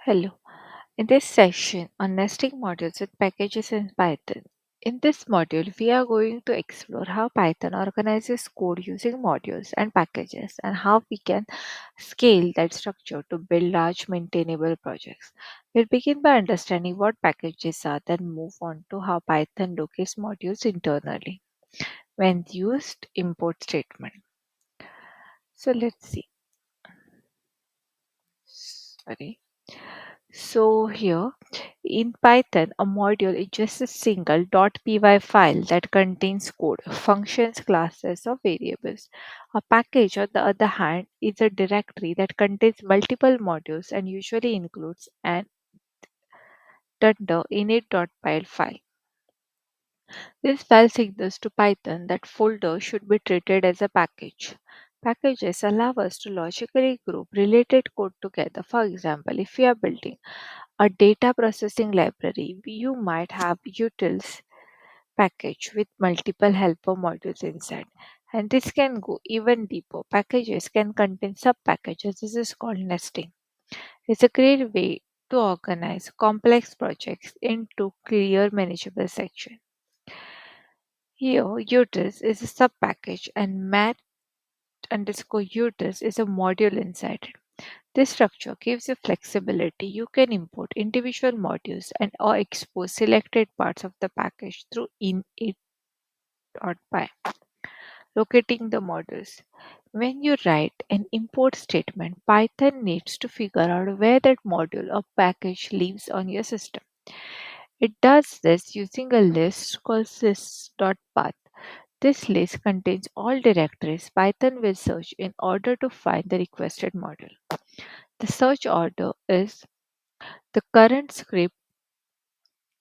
Hello. In this session on nesting modules with packages in Python, in this module, we are going to explore how Python organizes code using modules and packages and how we can scale that structure to build large maintainable projects. We'll begin by understanding what packages are, then move on to how Python locates modules internally when used import statement. So let's see. Sorry. So here in Python, a module is just a single .py file that contains code, functions, classes, or variables. A package, on the other hand, is a directory that contains multiple modules and usually includes an init.py file. This file signals to Python that folder should be treated as a package. Packages allow us to logically group related code together. For example, if we are building a data processing library, you might have utils package with multiple helper modules inside. And this can go even deeper. Packages can contain subpackages. This is called nesting. It's a great way to organize complex projects into clear manageable sections. Here, utils is a subpackage and mat underscore utils is a module inside it. This structure gives you flexibility. You can import individual modules and or expose selected parts of the package through init.py. Locating the modules. When you write an import statement, Python needs to figure out where that module or package lives on your system. It does this using a list called sys.path. This list contains all directories Python will search in order to find the requested module. The search order is the current script,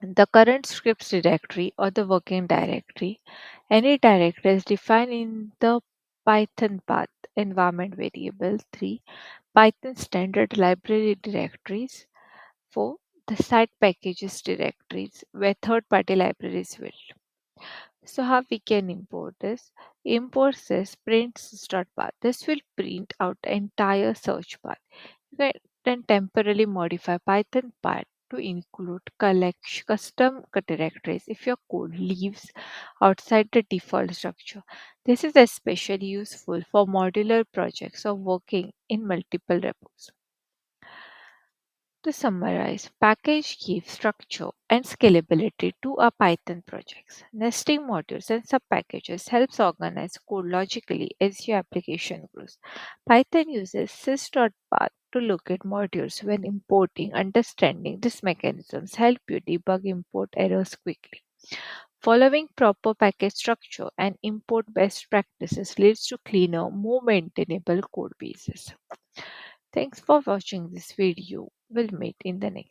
the current scripts directory or the working directory. Any directory is defined in the Python path environment variable. 3. Python standard library directories. 4. The site packages directories where third party libraries will. So how we can import this? Import says path. This will print out the entire search path. You can then temporarily modify Python path to include custom directories if your code leaves outside the default structure. This is especially useful for modular projects or working in multiple repos. To summarize, package gives structure and scalability to our Python projects. Nesting modules and subpackages helps organize code logically as your application grows. Python uses sys.path to locate modules when importing. Understanding these mechanisms help you debug import errors quickly. Following proper package structure and import best practices leads to cleaner, more maintainable code bases. Thanks for watching this video. We'll meet in the next.